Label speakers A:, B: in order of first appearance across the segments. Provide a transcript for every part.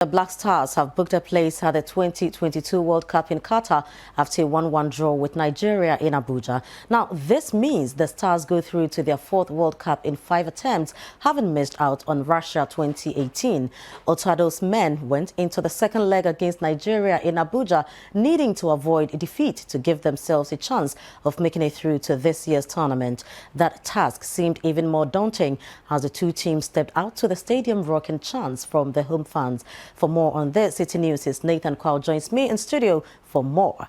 A: The Black Stars have booked a place at the 2022 World Cup in Qatar after a 1-1 draw with Nigeria in Abuja. Now, this means the Stars go through to their fourth World Cup in 5 attempts, having missed out on Russia 2018. Otado's men went into the second leg against Nigeria in Abuja, needing to avoid defeat to give themselves a chance of making it through to this year's tournament. That task seemed even more daunting as the two teams stepped out to the stadium rocking chants from the home fans. For more on this, Citi News' Nathan Kwao joins me in studio for more.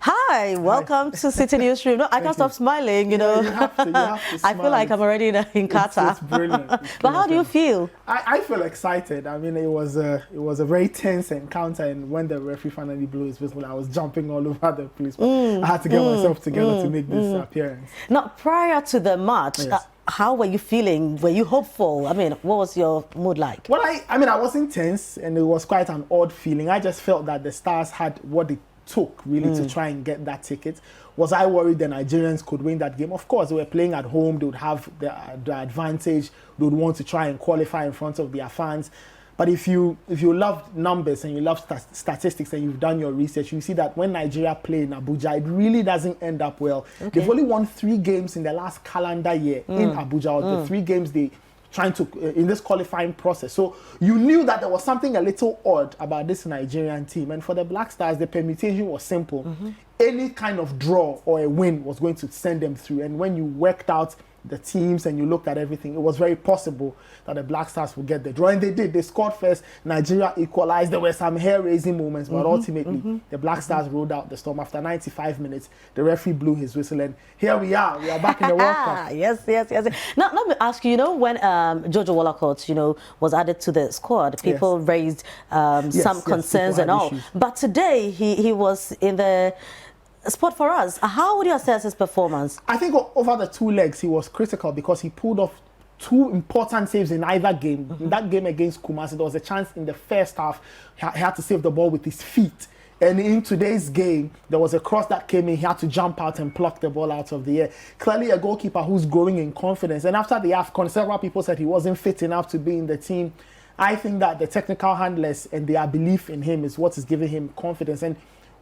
A: Hi, welcome to Citi Newsroom. No, I can't stop smiling, you know.
B: You have to smile.
A: I feel like I'm already in Qatar.
B: It's brilliant.
A: But how do you feel?
B: I feel excited. I mean, it was a very tense encounter, and when the referee finally blew his whistle, I was jumping all over the place. But I had to get myself together to make this appearance.
A: Now, prior to the match,
B: yes.
A: How were you feeling? Were you hopeful? I mean, what was your mood like?
B: Well, I mean, I was intense, and it was quite an odd feeling. I just felt that the Stars had what it took, really, to try and get that ticket. Was I worried the Nigerians could win that game? Of course, they were playing at home. They would have the advantage. They would want to try and qualify in front of their fans. But if you love numbers and you love statistics and you've done your research, you see that when Nigeria play in Abuja, it really doesn't end up well. Okay. They've only won 3 games in the last calendar year in Abuja, or the 3 games they trying to in this qualifying process. So you knew that there was something a little odd about this Nigerian team. And for the Black Stars, the permutation was simple. Any kind of draw or a win was going to send them through. And when you worked out the teams and you looked at everything, it was very possible that the Black Stars would get the draw. And they did. They scored first. Nigeria equalized. There were some hair-raising moments, but ultimately the Black Stars rode out the storm. After 95 minutes, the referee blew his whistle, and here we are. We are back in the World Cup.
A: Yes. Now, let me ask you, you know, when Jojo Wallacott, you know, was added to the squad, people raised some concerns and all. Issues. But today, he was in the spot for us. How would you assess his performance? I
B: think over the 2 legs, he was critical because he pulled off 2 important saves in either game. In that game against Kumasi, there was a chance in the first half. He had to save the ball with his feet. And in today's game, there was a cross that came in. He had to jump out and pluck the ball out of the air. Clearly a goalkeeper who's growing in confidence. And after the AFCON, several people said he wasn't fit enough to be in the team. I think that the technical handlers and their belief in him is what is giving him confidence. And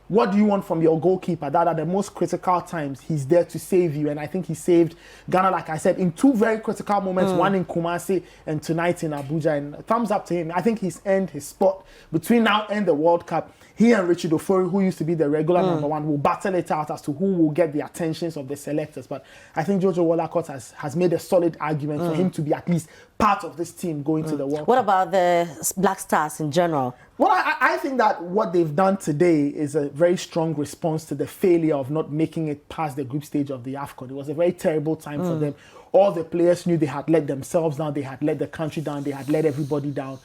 B: what do you want from your goalkeeper? That at the most critical times, he's there to save you. And I think he saved Ghana, like I said, in 2 very critical moments, one in Kumasi and tonight in Abuja. And thumbs up to him. I think he's earned his spot between now and the World Cup. He and Richard Ofori, who used to be the regular #1, will battle it out as to who will get the attentions of the selectors. But I think Jojo Wallacott has made a solid argument for him to be at least part of this team going to the World Cup.
A: What about the Black Stars in general?
B: Well, I think that what they've done today is a very strong response to the failure of not making it past the group stage of the AFCON. It was a very terrible time for them. All the players knew they had let themselves down, they had let the country down, they had let everybody down.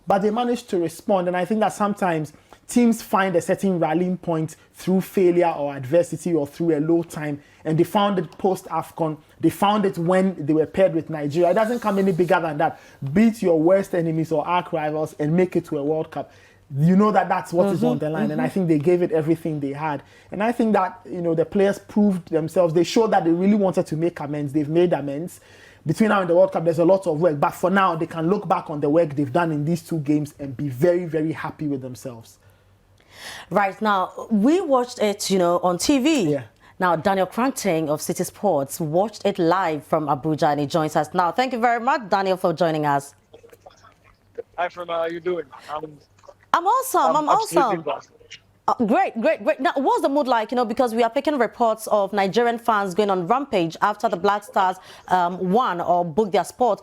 B: But they managed to respond, and I think that sometimes teams find a certain rallying point through failure or adversity or through a low time, and they found it post-AFCON. They found it when they were paired with Nigeria. It doesn't come any bigger than that. Beat your worst enemies or arch rivals and make it to a World Cup. You know that that's what is on the line, and I think they gave it everything they had. And I think that, you know, the players proved themselves. They showed that they really wanted to make amends. They've made amends. Between now and the World Cup, there's a lot of work. But for now, they can look back on the work they've done in these 2 games and be very, very happy with themselves.
A: Right now, we watched it, you know, on TV.
B: Yeah.
A: Now, Daniel Cranting of Citi Sports watched it live from Abuja, and he joins us now. Thank you very much, Daniel, for joining us.
C: Hi, how are you doing?
A: I'm awesome. I'm awesome. Great. Now, what's the mood like? You know, because we are picking reports of Nigerian fans going on rampage after the Black Stars won or booked their spot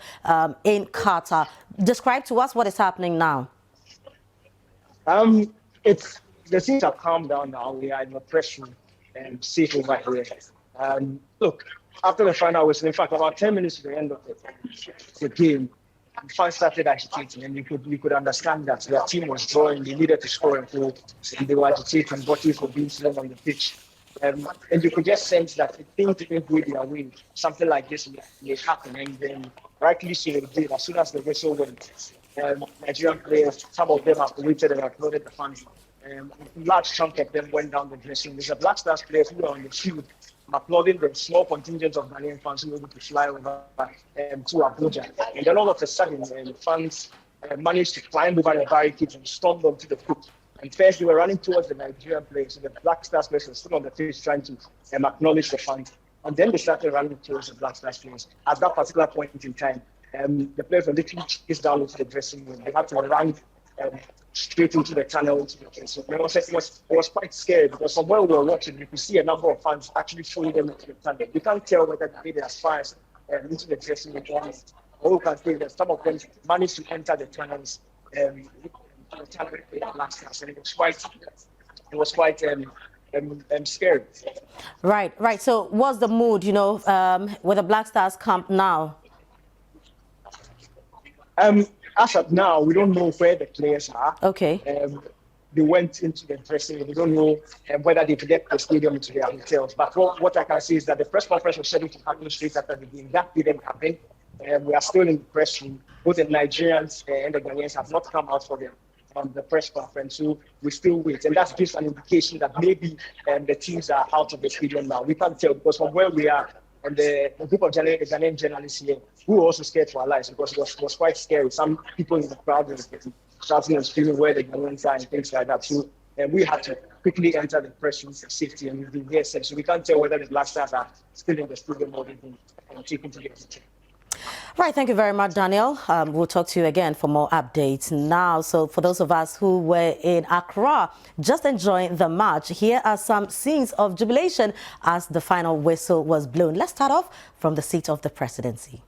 A: in Qatar. Describe to us what is happening now.
C: The things have calmed down now. We are in the press room and safe over here. Look, after the final whistle, in fact, about 10 minutes to the end of the game, the fans started agitating, and you could understand that their team was drawing. They needed to score and goal, and they were agitating, bottles were being thrown on the pitch. And you could just sense that if things didn't go their way, something like this may happen. And then, rightly so, it did. As soon as the whistle went, Nigerian players, some of them have waited and applauded the fans. A large chunk of them went down the dressing room. There's a Black Stars players who were on the field applauding the small contingent of Ghanaian fans who were able to fly over to Abuja. And then all of a sudden, fans managed to climb over the barricades and stormed onto the pitch. And first, they were running towards the Nigerian players. So the Black Stars players were still on the pitch trying to acknowledge the fans. And then they started running towards the Black Stars players. At that particular point in time, the players were literally chased down into the dressing room. They had to run straight into the tunnel. Into the dressing room. It was quite scary because from where we were watching, you could see a number of fans actually throwing them into the tunnel. You can't tell whether they made it as far as into the dressing room. All you can say is that some of them managed to enter the tunnels. Last year, and it was quite scary.
A: Right. So what's the mood, with the Black Stars camp now?
C: As of now, we don't know where the players are.
A: Okay.
C: They went into the dressing room. We don't know whether they've left the stadium to their hotels. But what I can say is that the press conference was scheduled to happen straight after the game. That didn't happen. We are still in the press room. Both the Nigerians and the Ghanaians have not come out for them. The press conference, so we still wait, and that's just an indication that maybe the teams are out of the stadium now. We can't tell because from where we are, and the group of Ghanaian journalists here, we were also scared for our lives because it was quite scary. Some people in the crowd were shouting and screaming where the Ghanaians are and things like that. So we had to quickly enter the press room for safety, and we've been there since. So we can't tell whether the Black Stars are still in the stadium or they've been taken to the exit.
A: Right, thank you very much, Daniel. We'll talk to you again for more updates now. So for those of us who were in Accra, just enjoying the match, here are some scenes of jubilation as the final whistle was blown. Let's start off from the seat of the presidency.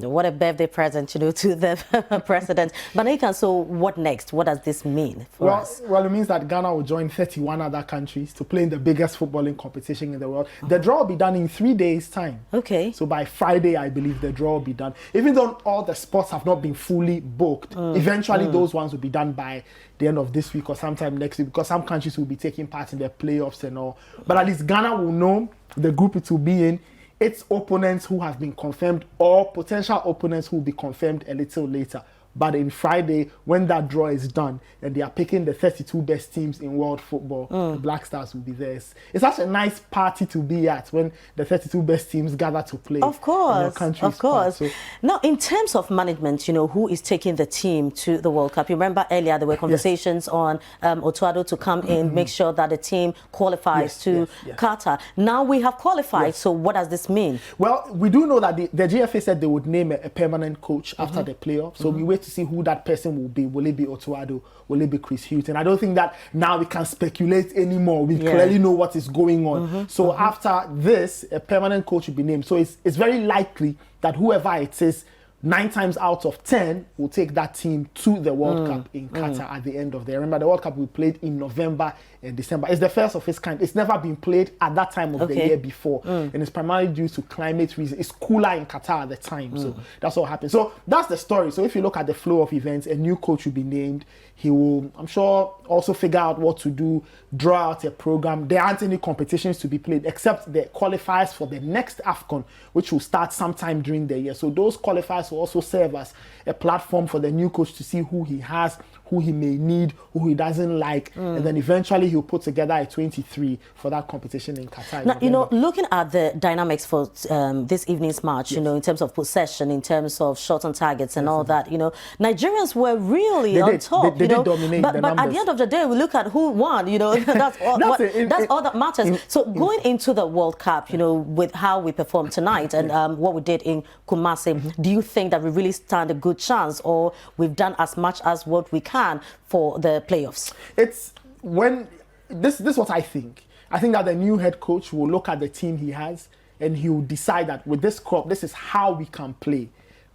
A: What a birthday present, to the president. But Nathan, so what next? What does this mean for us?
B: Well, it means that Ghana will join 31 other countries to play in the biggest footballing competition in the world. The draw will be done in 3 days' time.
A: Okay.
B: So by Friday, I believe the draw will be done. Even though all the spots have not been fully booked, eventually those ones will be done by the end of this week or sometime next week, because some countries will be taking part in the playoffs and all. But at least Ghana will know the group it will be in, its opponents who have been confirmed, or potential opponents who will be confirmed a little later. But in Friday, when that draw is done and they are picking the 32 best teams in world football, the Black Stars will be there. It's such a nice party to be at when the 32 best teams gather to play.
A: Of course,
B: in your country's
A: of course.
B: So,
A: now, in terms of management, who is taking the team to the World Cup? You remember earlier there were conversations on Otuado to come in, make sure that the team qualifies to Qatar. Now we have qualified, so what does this mean?
B: Well, we do know that the GFA said they would name a permanent coach after the playoff. So we wait to see who that person will be. Will it be Otuado? Will it be Chris Hughton? I don't think that now we can speculate anymore. We clearly know what is going on. So after this, a permanent coach will be named. So it's very likely that whoever it is, 9 times out of 10 will take that team to the World Cup in Qatar at the end of the year. Remember, the World Cup we played in November and December. It's the first of its kind. It's never been played at that time of the year before. And it's primarily due to climate reasons. It's cooler in Qatar at the time. So that's what happened. So that's the story. So if you look at the flow of events, a new coach will be named. He will, I'm sure, also figure out what to do, draw out a program. There aren't any competitions to be played except the qualifiers for the next AFCON, which will start sometime during the year. So those qualifiers will also serve as a platform for the new coach to see who he has, who he may need, who he doesn't like, and then eventually he'll put together a 23 for that competition in Qatar.
A: Now, you know, looking at the dynamics for this evening's match, you know, in terms of possession, in terms of shots on targets and all that, you know, Nigerians were really on top.
B: They did dominate the numbers.
A: But at the end of the day, we look at who won, you know, that's all, that's all that matters. So going into the World Cup, you know, with how we performed tonight and what we did in Kumasi, do you think that we really stand a good chance, or we've done as much as what we can for the playoffs?
B: It's when this is what I think. I think that the new head coach will look at the team he has and he will decide that with this crop, this is how we can play.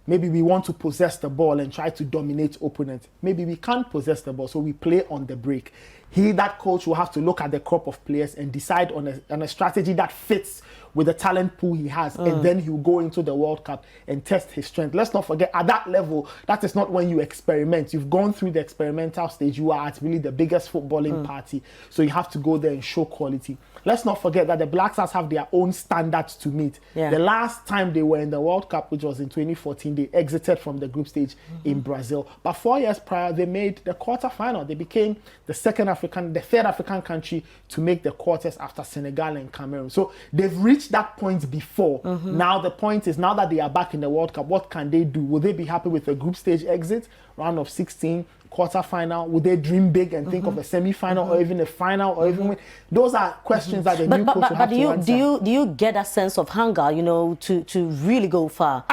B: Maybe we want to possess the ball and try to dominate opponents. Maybe we can't possess the ball, so we play on the break. That coach will have to look at the crop of players and decide on a strategy that fits with the talent pool he has, and then he'll go into the World Cup and test his strength. Let's not forget, at that level, that is not when you experiment. You've gone through the experimental stage. You are at really the biggest footballing party, so you have to go there and show quality. Let's not forget that the Black Stars have their own standards to meet. The last time they were in the World Cup, which was in 2014, they exited from the group stage in Brazil. But 4 years prior, they made the quarterfinal. They became the third African country to make the quarters after Senegal and Cameroon. So they've reached that point before. Now the point is, now that they are back in the World Cup, what can they do? Will they be happy with a group stage exit, round of 16, quarter-final? Would they dream big and think of a semi-final or even a final or even win? Those are questions that the new coach will have to answer.
A: Do you get a sense of hunger, you know, to really go far?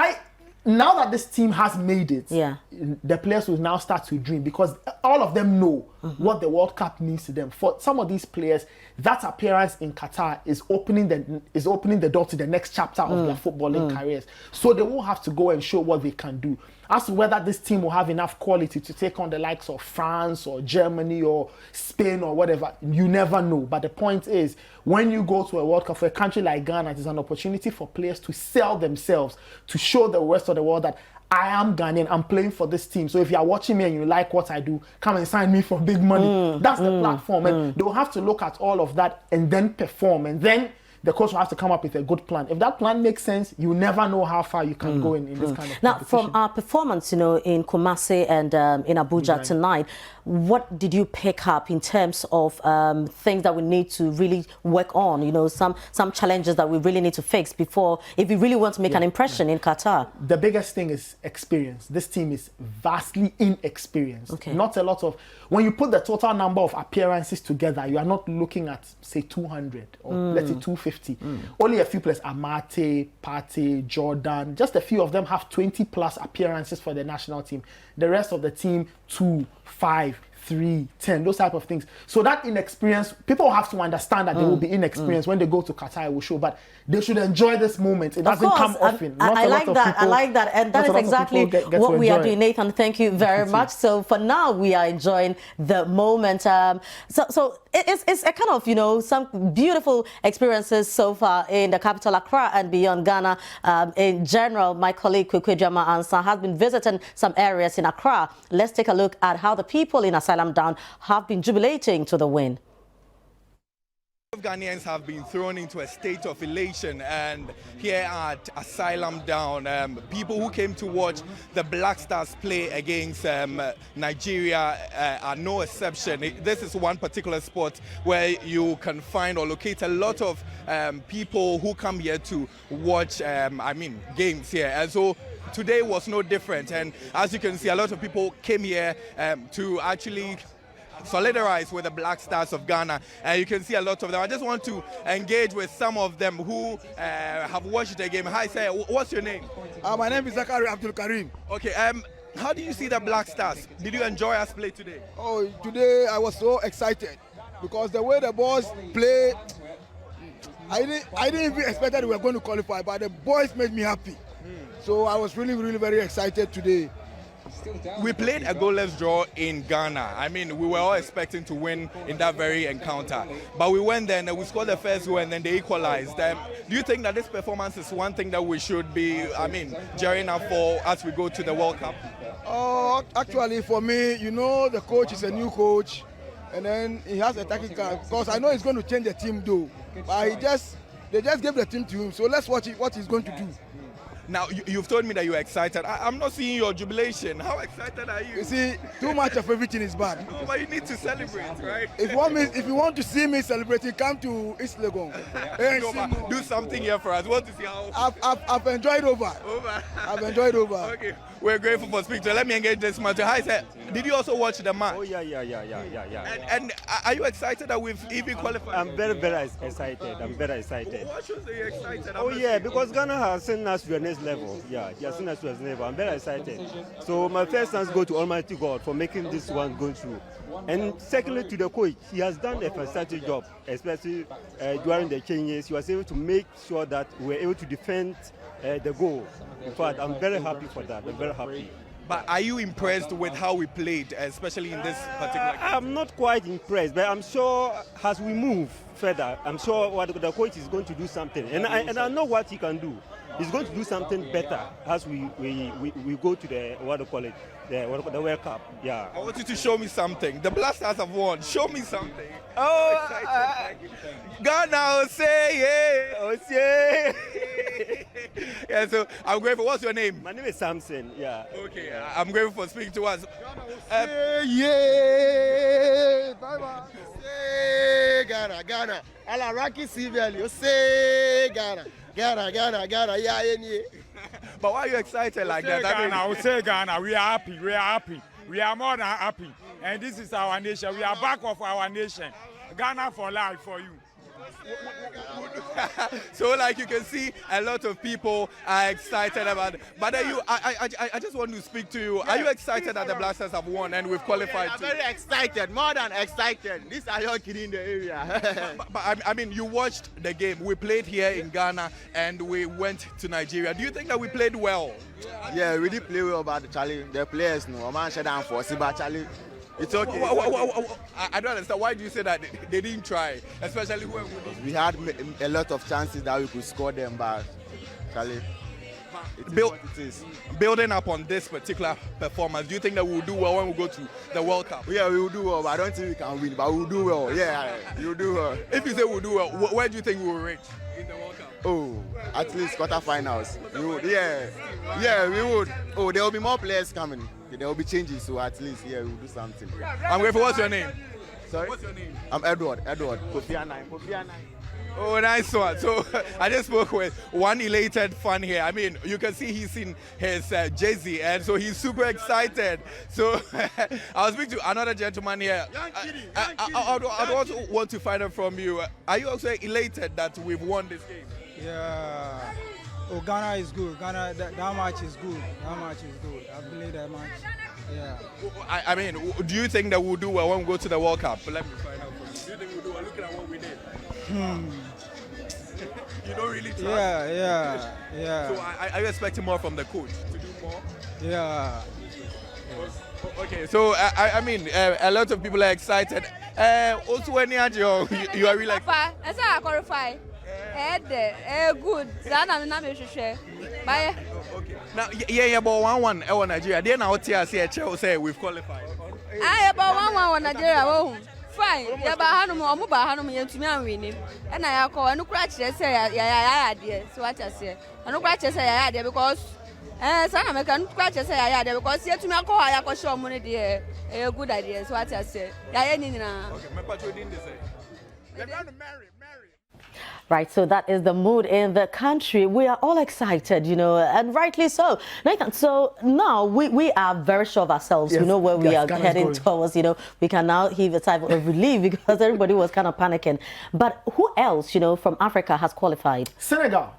B: Now that this team has made it, the players will now start to dream, because all of them know what the World Cup means to them. For some of these players, that appearance in Qatar is opening the door to the next chapter of their footballing careers. So they will have to go and show what they can do. As to whether this team will have enough quality to take on the likes of France or Germany or Spain or whatever, you never know. But the point is, when you go to a World Cup for a country like Ghana, it is an opportunity for players to sell themselves, to show the rest of the world that I am Ghanaian, I'm playing for this team. So if you're watching me and you like what I do, come and sign me for big money. That's the platform. And they'll have to look at all of that and then perform. And then the coach will have to come up with a good plan. If that plan makes sense, you never know how far you can go in this kind of
A: Now,
B: competition.
A: from our performance, you know, in Kumasi and in Abuja tonight, what did you pick up in terms of things that we need to really work on? You know, some challenges that we really need to fix before, if we really want to make an impression in Qatar.
B: The biggest thing is experience. This team is vastly inexperienced. Not a lot of, when you put the total number of appearances together, you are not looking at, say, 200 or let's say 250. Only a few players, Amate, Partey, Jordan, just a few of them have 20 plus appearances for the national team. The rest of the team, 2, 5, 3, 10, those type of things. So that inexperience, people have to understand that they will be inexperienced when they go to Qatar. It will show, but they should enjoy this moment. It doesn't come often.
A: I like that, and that is exactly what we are doing. Nathan, thank you very much. So for now, we are enjoying the moment. So it's a kind of, you know, some beautiful experiences so far in the capital Accra and beyond Ghana. In general, my colleague Kwekwe Ansa has been visiting some areas in Accra. Let's take a look at how the people in Asylum Down have been jubilating to the win.
D: Ghanaians have been thrown into a state of elation, and here at Asylum Down, people who came to watch the Black Stars play against Nigeria are no exception. This is one particular spot where you can find or locate a lot of people who come here to watch games here, and so today was no different. And as you can see, a lot of people came here to actually solidarize with the Black Stars of Ghana, and you can see a lot of them. I just want to engage with some of them who have watched the game. Hi, sir. What's your name?
E: My name is Zakari Abdul Karim.
D: Okay. How do you see the Black Stars? Did you enjoy us play today?
E: Oh, today I was so excited because the way the boys play, I didn't even expect that we were going to qualify, but the boys made me happy. So I was really, really very excited today.
D: We played a goalless draw in Ghana. I mean, we were all expecting to win in that very encounter. But we went there and we scored the first goal and then they equalized. Do you think that this performance is one thing that we should be, gearing up for as we go to the World Cup?
E: Actually, for me, you know, the coach is a new coach. and then he has a tactical. Because I know he's going to change the team though, but they just gave the team to him. So let's watch what he's going to do.
D: Now, you've told me that you're excited. I'm not seeing your jubilation. How excited are you?
E: You see, too much of everything is bad.
D: No, but you need to celebrate, right?
E: If you want to see me celebrating, come to East Legon.
D: No, do something here for us. Want to see how...
E: I've enjoyed over. I've enjoyed over.
D: Okay, we're grateful for speaking. So let me engage this man. Hi, sir. Did you also watch the match?
F: Oh, yeah.
D: And are you excited that we've even qualified?
F: I'm very excited. I'm very excited.
D: What shows are you excited?
F: Oh, yeah, because Ghana has sent us to the next level. Yeah, he has sent us to the next level. I'm very excited. So my first thanks go to Almighty God for making this one go through. And secondly, to the coach, he has done a fantastic job, especially during the changes. He was able to make sure that we were able to defend the goal. In fact, I'm very happy for that. I'm very happy.
D: But are you impressed with how we played, especially in this particular game?
F: I'm not quite impressed, but I'm sure as we move further, I'm sure what the coach is going to do something. And I know what he can do. He's going to do something better as we go to the, the World Cup. Yeah.
D: I want you to show me something. The Blasters have won. Show me something.
F: Oh,
D: Ghana, say
F: oh, yeah.
D: Yeah, so I'm grateful. What's your name?
F: My name is Samson. Yeah.
D: Okay, I'm grateful for speaking to us.
G: Yeah, bye-bye. Say Ghana. Ala Raki Civil, you say Ghana, yeah.
D: But why are you excited like that?
H: I will say Ghana, we are happy. We are more than happy. And this is our nation. We are back of our nation. Ghana for life for you.
D: So like you can see, a lot of people are excited about it. But are you, I just want to speak to you. Are you excited that the Blasters have won and we've qualified?
G: I'm very excited, more than excited. These are your kids in the area.
D: but I mean, you watched the game. We played here in Ghana and we went to Nigeria. Do you think that we played well?
G: Yeah, we did play well, but Charlie, the players, no, man, shut down for but Charlie. It's okay.
D: I don't understand. Why do you say that they didn't try? Especially when
G: we had a lot of chances that we could score them, but Charlie,
D: building up on this particular performance, do you think that we will do well when we go to the World Cup?
G: Yeah, we will do well, but I don't think we can win, but we will do well. Yeah, we will do well.
D: If you say we'll do well, where do you think we will reach in the World Cup?
G: Oh, at least quarterfinals. We would, yeah, we would. Oh, there will be more players coming. There will be changes, so at least, yeah, we'll do something.
D: I'm grateful. What's your name?
G: Sorry?
D: What's your name?
G: I'm Edward. Kofi Annan.
D: Oh, nice one. So I just spoke with one elated fan here. I mean, you can see he's in his jersey, and so he's super excited. So I'll speak to another gentleman here. I also want to find out from you. Are you also elated that we've won this game?
I: Yeah. Oh, Ghana is good. Ghana, that match is good. I believe that match. Yeah.
D: I mean, do you think that we'll do well when we go to the World Cup? But let me find out from you. Do you think we'll do well? Looking at what we did. You don't really trust?
I: Yeah.
D: So are you expecting more from the coach to do more?
I: Yeah.
D: Okay, so I mean, a lot of people are excited. Also, when you are really like.
J: Papa, I said I qualify. Good. Bye.
D: Okay. Now, but 1-1 Nigeria. Then now say we've qualified.
J: About 1-1 Nigeria. Fine. Yeah, but Hanum, you to me and winning. And I call and no crutches say, yeah, so what I say. And no crutches say, yeah, because some American crutches say, yeah, because here to me, I call I got show money, dear. A good idea, so what I say. Yeah,
D: okay, my patron didn't say. They're going to marry.
A: Right, so that is the mood in the country. We are all excited, you know, and rightly so. Nathan, so now we are very sure of ourselves.
B: Yes,
A: we know where we are
B: Ghana's
A: heading
B: going
A: towards, you know. We can now heave a sigh of relief because everybody was kind of panicking. But who else, you know, from Africa has qualified?
B: Senegal,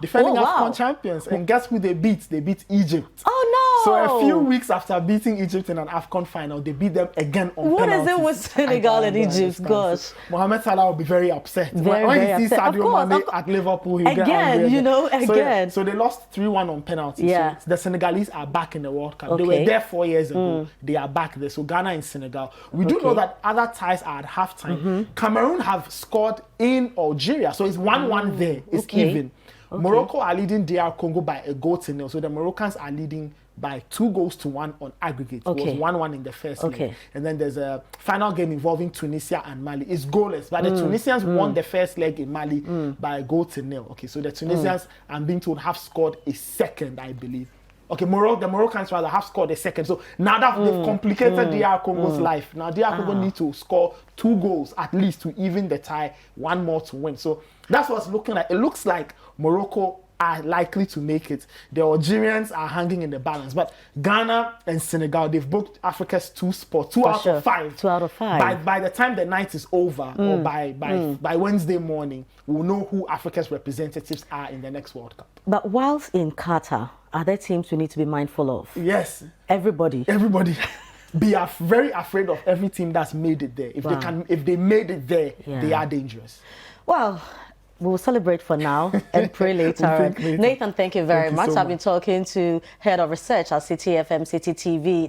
B: defending AFCON
A: wow.
B: champions. And guess who they beat? They beat Egypt.
A: Oh, no!
B: So a few weeks after beating Egypt in an AFCON final, they beat them again on penalties.
A: What is it with Senegal and Egypt? Gosh.
B: Mohamed Salah will be very upset.
A: Very
B: when he sees
A: upset.
B: Sadio Mane at Liverpool, he'll get
A: again,
B: angry
A: you know, again.
B: So they lost 3-1 on penalties.
A: Yeah.
B: So the Senegalese are back in the World Cup.
A: Okay.
B: They were there 4 years ago. They are back there. So Ghana and Senegal. We do know that other ties are at halftime. Cameroon have scored in Algeria. So it's 1-1 there. It's even. Morocco are leading DR Congo by a goal to nil. So the Moroccans are leading by 2-1 on aggregate. It was 1-1 in the first leg. And then there's a final game involving Tunisia and Mali. It's goalless, but the Tunisians won the first leg in Mali by 1-0. Okay, so the Tunisians, I'm being told, have scored a second, I believe. Okay, the Moroccans rather have scored a second. So now that they've complicated DR Congo's life, now DR Congo need to score 2 goals at least to even the tie, 1 more to win. So that's what's looking like. It looks like Morocco are likely to make it. The Algerians are hanging in the balance, but Ghana and Senegal, they've booked Africa's 2 spots, 2 out of 5.
A: 2 out of 5.
B: By the time the night is over, or by Wednesday morning, we'll know who Africa's representatives are in the next World Cup.
A: But whilst in Qatar, are there teams we need to be mindful of?
B: Yes.
A: Everybody.
B: Be very afraid of every team that's made it there. If they made it there, they are dangerous.
A: Well, we'll celebrate for now and pray later. Nathan, thank you very much. I've been talking to Head of Research at Citi FM, Citi TV.